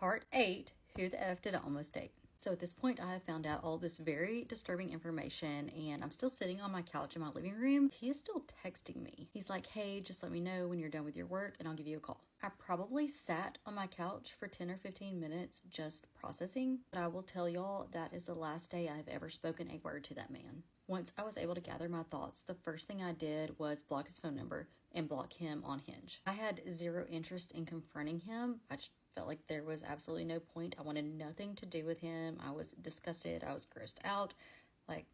Part 8, Who the F Did I Almost Date? So at this point, I have found out all this very disturbing information, and I'm still sitting on my couch in my living room. He is still texting me. He's like, hey, just let me know when you're done with your work and I'll give you a call. I probably sat on my couch for 10 or 15 minutes just processing, but I will tell y'all that is the last day I've ever spoken a word to that man. Once I was able to gather my thoughts, the first thing I did was block his phone number and block him on Hinge. I had zero interest in confronting him. I just felt like there was absolutely no point. I wanted nothing to do with him. I was disgusted. I was grossed out. Like,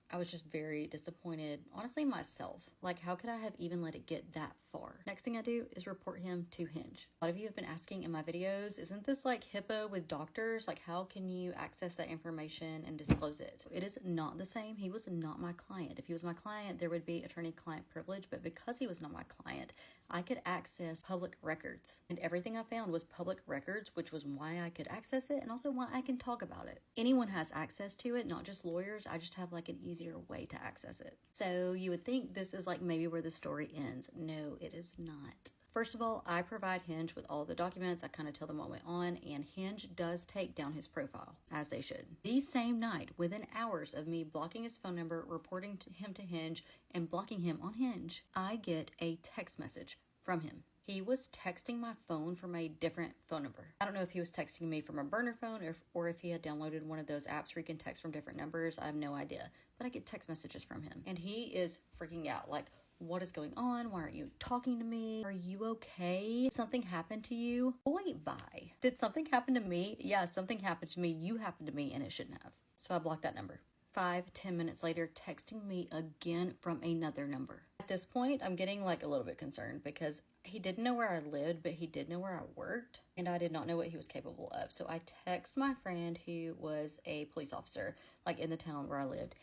I was just very disappointed, honestly, myself. Like, how could I have even let it get that far? Next thing I do is report him to Hinge. A lot of you have been asking in my videos, isn't this like HIPAA with doctors? Like, how can you access that information and disclose it? It is not the same. He was not my client. If he was my client, there would be attorney-client privilege, but because he was not my client, I could access public records. And everything I found was public records, which was why I could access it and also why I can talk about it. Anyone has access to it, not just lawyers. I just have like an easier way to access it. So you would think this is like maybe where the story ends. No, it is not. First of all, I provide Hinge with all the documents. I kind of tell them what went on, and Hinge does take down his profile, as they should. The same night, within hours of me blocking his phone number, reporting him to Hinge, and blocking him on Hinge, I get a text message from him. He was texting my phone from a different phone number. I don't know if he was texting me from a burner phone or if he had downloaded one of those apps where you can text from different numbers. I have no idea. But I get text messages from him. And he is freaking out. Like, what is going on? Why aren't you talking to me? Are you okay? Did something happen to you? Boy, bye. Did something happen to me? Yeah, something happened to me. You happened to me and it shouldn't have. So I blocked that number. 5-10 minutes later, texting me again from another number. At this point, I'm getting like a little bit concerned because he didn't know where I lived, but he did know where I worked, and I did not know what he was capable of. So I text my friend who was a police officer, like in the town where I lived,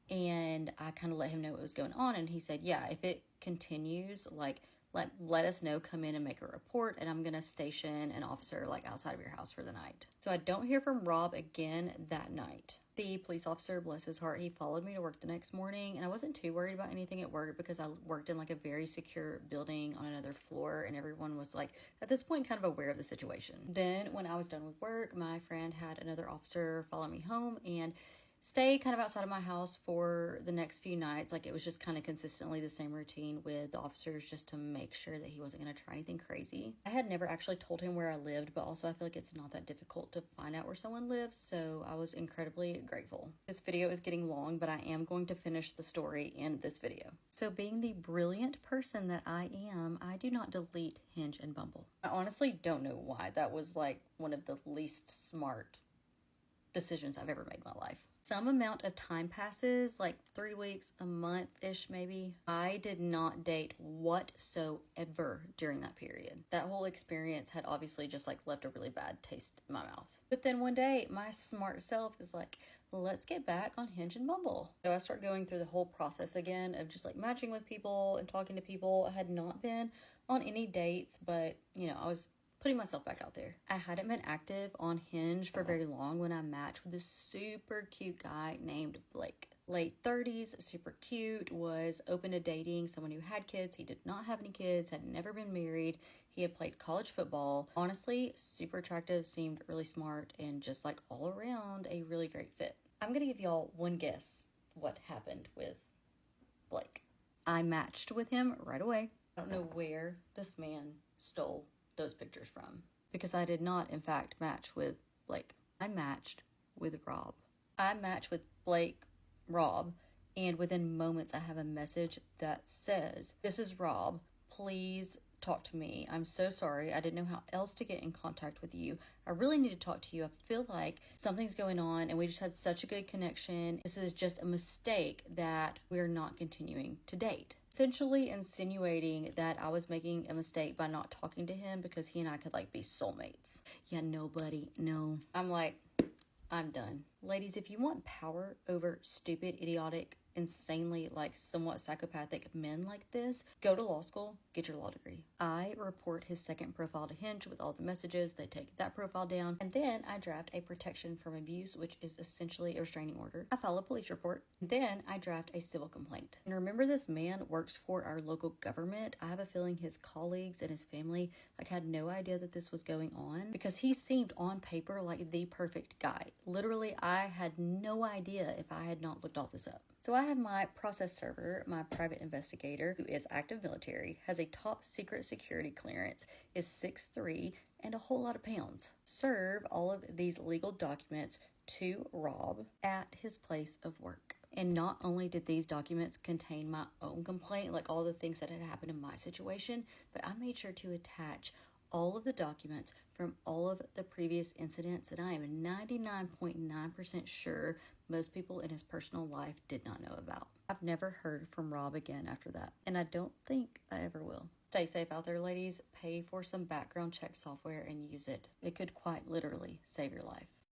and I kind of let him know what was going on, and he said, yeah, if it continues, like, let us know, come in and make a report, and I'm gonna station an officer like outside of your house for the night. So I don't hear from Rob again that night. The police officer, bless his heart, he followed me to work the next morning, and I wasn't too worried about anything at work because I worked in like a very secure building on another floor, and everyone was like, at this point, kind of aware of the situation. Then when I was done with work, my friend had another officer follow me home and stay kind of outside of my house for the next few nights. Like, it was just kind of consistently the same routine with the officers just to make sure that he wasn't going to try anything crazy. I had never actually told him where I lived, but also I feel like it's not that difficult to find out where someone lives, so I was incredibly grateful. This video is getting long, but I am going to finish the story in this video. So being the brilliant person that I am, I do not delete Hinge and Bumble. I honestly don't know why. That was like one of the least smart decisions I've ever made in my life. Some amount of time passes, like 3 weeks, a month-ish maybe. I did not date whatsoever during that period. That whole experience had obviously just like left a really bad taste in my mouth. But then one day, my smart self is like, let's get back on Hinge and Bumble. So I start going through the whole process again of just like matching with people and talking to people. I had not been on any dates, but you know, I was putting myself back out there. I hadn't been active on Hinge for very long when I matched with this super cute guy named Blake. Late 30s, super cute, was open to dating someone who had kids. He did not have any kids, had never been married. He had played college football. Honestly, super attractive, seemed really smart, and just like all around a really great fit. I'm gonna give y'all one guess what happened with Blake. I matched with him right away. I don't know where this man stole those pictures from, because I did not in fact match with Blake. I matched with Rob. I matched with Blake, Rob, and within moments I have a message that says, this is Rob, please talk to me. I'm so sorry. I didn't know how else to get in contact with you. I really need to talk to you. I feel like something's going on and we just had such a good connection. This is just a mistake that we're not continuing to date. Essentially insinuating that I was making a mistake by not talking to him because he and I could like be soulmates. Yeah, nobody, no. I'm like, I'm done. Ladies, if you want power over stupid, idiotic, insanely, like, somewhat psychopathic men like this, go to law school, get your law degree. I report his second profile to Hinge with all the messages. They take that profile down, and then I draft a protection from abuse, which is essentially a restraining order. I file a police report, and then I draft a civil complaint. And remember, this man works for our local government. I have a feeling his colleagues and his family like had no idea that this was going on, because he seemed on paper like the perfect guy. Literally, I had no idea if I had not looked all this up. So I have my process server, my private investigator, who is active military, has a top secret security clearance, is 6'3", and a whole lot of pounds. Serve all of these legal documents to Rob at his place of work. And not only did these documents contain my own complaint, like all the things that had happened in my situation, but I made sure to attach all of the documents from all of the previous incidents that I am 99.9% sure most people in his personal life did not know about. I've never heard from Rob again after that, and I don't think I ever will. Stay safe out there, ladies. Pay for some background check software and use it. It could quite literally save your life.